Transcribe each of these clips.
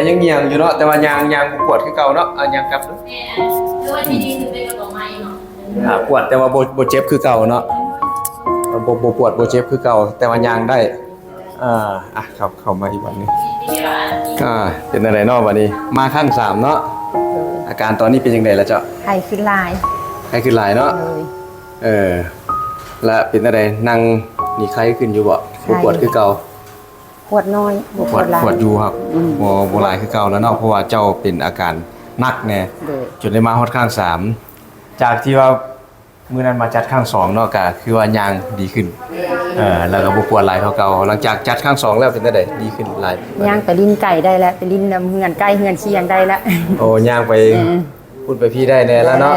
ยังเงียงอยู่เนาะแต่ว่ายางปวดคือเก่าเนาะยางกลับเนาะหรือว่าที่ดีถึงเป็นกระบอกไม้เนาะปวดแต่ว่าบ่เจ็บคือเก่าเนาะบ่ปวดบ่เจ็บคือเก่าแต่ว่ายางได้ครับเข้ามาอีกวันนึงเป็นอะไรเนาะวันนี้มาขั้น3เนาะอาการตอนนี้เป็นยังไงแล้วเจ้าไข้ขึ้นลายไข้ขึ้นลายเนาะและเป็นอะไรนั่งนี่ไข้ขึ้นอยู่บ่ปวดคือเก่าปวดน้อยปวดอยู่ครับบ่หลายคือเก่าแล้วเนาะเพราะว่าเจ้าเป็นอาการหนักแน่จนได้มาฮอดข้าง3จากที่ว่ามื้อนั้นมาจัดข้าง2เนาะก็คือว่ายางดีขึ้นแล้วก็บ่ปวดหลายเท่าเก่าหลังจากจัดข้าง2แล้วเป็นจังได๋ดีขึ้นหลายย่างไปลิ้นไก่ได้แล้วไปลิ้นเฮือนไก่เฮือนเชียงได้แล้วโอ้ย่างไปพูดไปพี่ได้แน่แล้วเนาะ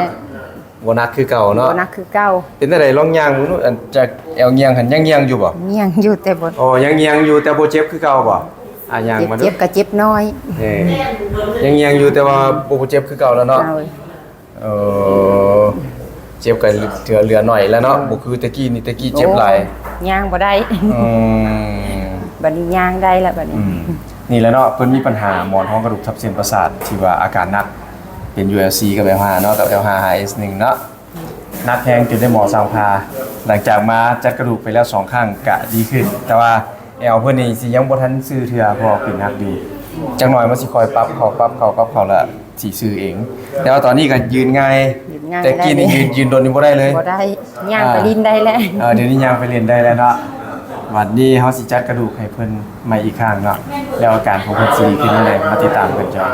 บ่นักคือเก่าเนาะบ่นักคือเก่าเป็นจังได๋ลองย่างมื้อนู้นจากแอวเงียงหันยังเงียงอยู่บ่เงียงอยู่แต่บ่ยังเงียงอยู่แต่บ่เจ็บคือเก่าบ่ย่างมาดูเจ็บก็เจ็บน้อยยังเงียงอยู่แต่ว่าบ่เจ็บคือเก่าแล้วเนาะเจ็บกันเหลือหน่อยแล้วเนาะบ่คือตะกี้นี่ตะกี้เจ็บหลายย่างบ่ได้บัดนี้ย่างได้แล้วบัดนี้นี่แหละเนาะเพิ่นมีปัญหาหมอนท้องกระดูกทับเส้นประสาทที่ว่าอาการหนักเป็น ULC กับ L5 เนาะกับ L5-S1 เนาะนักแพงจนได้หมอสั่งพาหลังจากมาจัดกระดูกไปแล้ว2ครั้งก็ดีขึ้นแต่ว่าเพิ่นนี่สิยังบ่ทันซื้อเทื่อเพราะเป็นนักอยู่จังหน่อยมันสิคอยปรับเข้าแล้วสิซื้อเองแต่ว่าตอนนี้ก็ยืนง่ายแต่กี้นี่ยืนโดนนี่บ่ได้เลยบ่ได้ย่างไปลิ้นได้แล้วเดี๋ยวนี้ย่างไปเล่นได้แล้วเนาะวันนี้เฮาสิจัดกระดูกให้เพิ่นใหม่อีกครั้งเนาะแล้วอาการของเพิ่นสิดีขึ้นจังได๋มาติดตามกันจ้ะ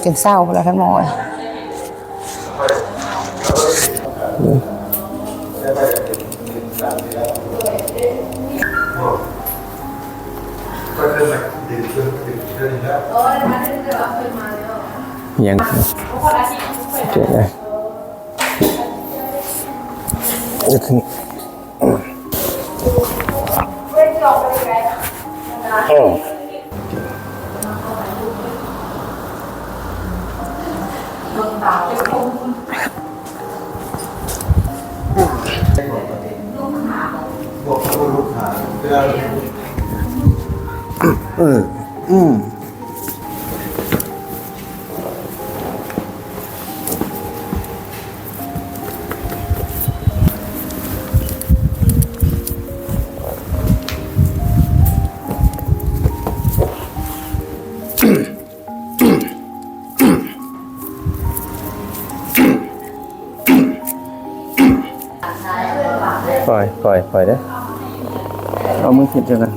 จนเศร้าแล้วท่านหมอยังเจ๋งเลยจะขึ้นปล่อยเด้อเอามือคิดเจอกัน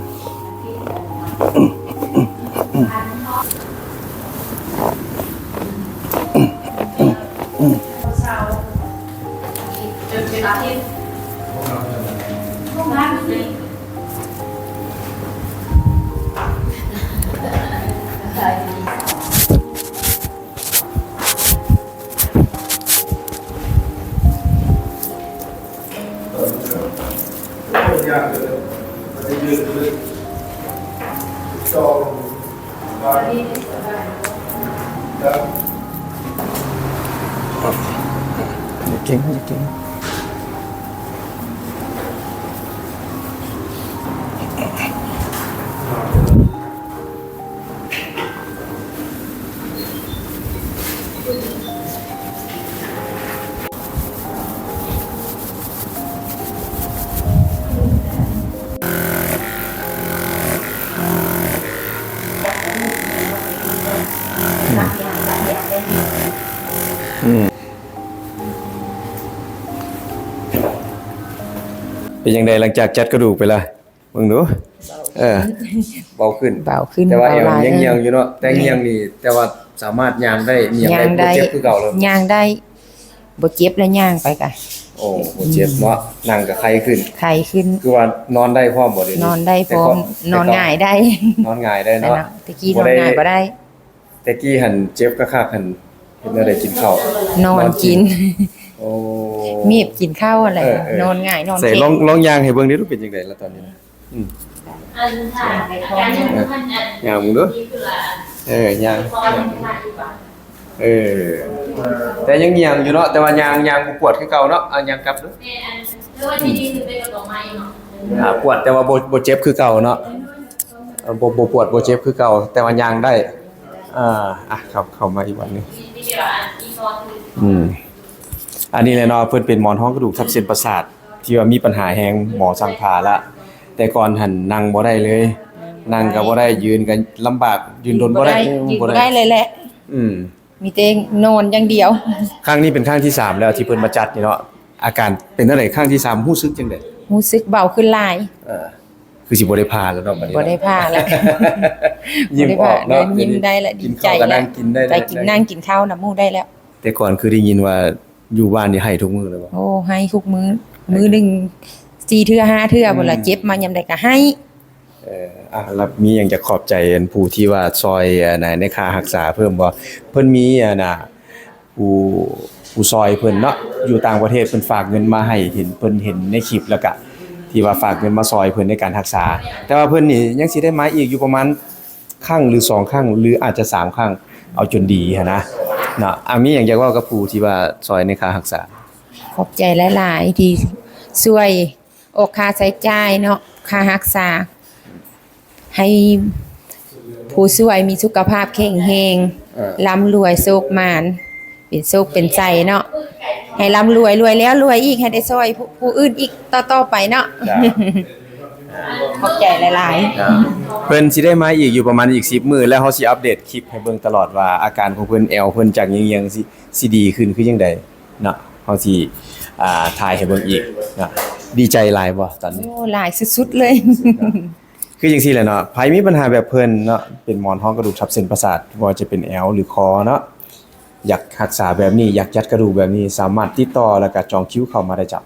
เก่งเป็นยังไงหลังจากจัดกระดูกไปละมึงดูเบาขึ้นแต่ว่ายังเงียงอยู่เนาะแต่เงียงนี่แต่ว่าสามารถย่างได้เงียงได้บ่เจ็บคือเก่าเลยย่างได้บ่เจ็บแล้วย่างไปกะบ่เจ็บเนาะนั่งก็ไข้ขึ้นคือว่านอนได้พร้อมบ่เดี๋ยวนี้นอนได้พร้อมนอนง่ายได้นอนง่ายได้เนาะตะกี้นอนง่ายบ่ได้ตะกี้หั่นเจ็บคักๆหั่น เฮ็ดแนวใดกินข้าวน อนกิน โอ้ มีบกินข้าวอะไร เออ นอนง่ายนอน ใส่ เก่ง ลองย่างให้เบิ่งดิรู้เป็นจังไดแล้วตอนนี้นะ อันถ่ายอาการยังไม่ทันอัน ย่างมึงเด้อ นี่คือละ ย่าง ตอนยังถ่ายอยู่ป่ะ แต่ยังย่างอยู่เนาะแต่ว่าย่างบ่ปวดคือเก่าเนาะย่างกลับเด้อ แม่อันเรียกว่าที่ดีคือเป็นกระบอกไม้เนาะ ปวดแต่ว่าบ่เจ็บคือเก่าเนาะบ่ปวดบ่เจ็บคือเก่าแต่ว่าย่างได้ครับเข้ามาอีกวันหนึง ที่เดียวอันอีกอนคือ อันนี้แหละเนาะเพิ่นเป็นหมอนท้องกระดูกทับเส้นประสาทที่ว่ามีปัญหาแฮงหมอสั่งผ่าละแต่ก่อนหันนั่งบ่ได้เลย นั่งก็บ่ได้ยืนก็ลำบากยืนโดนบ่ได้ ยืนบ่ได้เลยแหละ อืม มีแต่นอนอย่างเดียว ครั้งนี้เป็นครั้งที่ 3 แล้วที่เพิ่นมาจัดนี่เนาะอาการเป็นจังได๋ครั้งที่ 3รู้สึกจังได๋ รู้สึกเบาขึ้นหลาย คือสิบ่ได้ผ่าแล้วเนาะบัดนี้ บ่ได้ผ่าแล้ว ยิ้มออก บ่ เนาะ ได้ยิ้มได้แล้วดีใจ กินข้าวก็ แล้ นั่ ว งกินได้ ไปกินนั่งกินข้าวน้ำมูกได้แล้ว แต่ก่อนคือได้ยินว่าอยู่บ้านนี่ให้ทุกมื้อเลยบ่ โอ้ให้ทุกมื้อหนึง4เทื่อ5เทื่อพุ่นล่ะเจ็บมายามใดก็ให้ แล้วมีหยังจะขอบใจอันผู้ที่ว่าซอยในค่ารักษาเพิ่มบ่เพิ่นมีผู้ซอยเพิ่นเนาะอยู่ต่างประเทศเพิ่นฝากเงินมาให้เห็นเพิ่นเห็นในคลิปแล้วก็ที่ว่าฝากเงินมาซอยเพิ่นในการรักษา แต่ว่าเพิ่นนี่ยังสิได้มาอีกอยู่ประมาณครั้งหรือ2ครั้งหรืออาจจะ3ครั้งเอาจนดีหันนะเนาะมีหยังอยากเว้ากับผู้ที่ว่าซอยในค่ารักษา ขอบใจหลายๆที่ช่วยออกค่าใช้จ่ายเนาะค่ารักษา ให้ผู้ช่วยมีสุขภาพแข็งแรงร่ำรวยโชคมานเป็นโชคเป็นใจเนาะให้ร่ำรวยแล้วรวยอีกให้ได้ช่วยผู้อื่นอีกต่อๆไปเนาะ จ้ะ ขอบใจหลาย เพิ่นสิได้มาอีกอยู่ประมาณอีก10มื้อแล้วเฮาสิอัปเดตคลิปให้เบิ่งตลอดว่าอาการของเพิ่นแอวเพิ่นจากเอียงๆสิดีขึ้นคือจังไดเนาะเฮาสิถ่ายให้เบิ่งอีกเนาะดีใจหลายบ่ตอน ๆ นี้ โอ้หลายสุดๆเลย คือจังซี่แหละเนาะไผมีปัญหาแบบเพิ่นเนาะเป็นหมอนท้องกระดูกทับเส้นประสาทบ่ว่าจะเป็นแอวหรือคอเนาะอยากรักษาแบบนี้อยากยัดกระดูกแบบนี้สามารถติดต่อแล้วก็จองคิวเข้ามาได้จ้ะ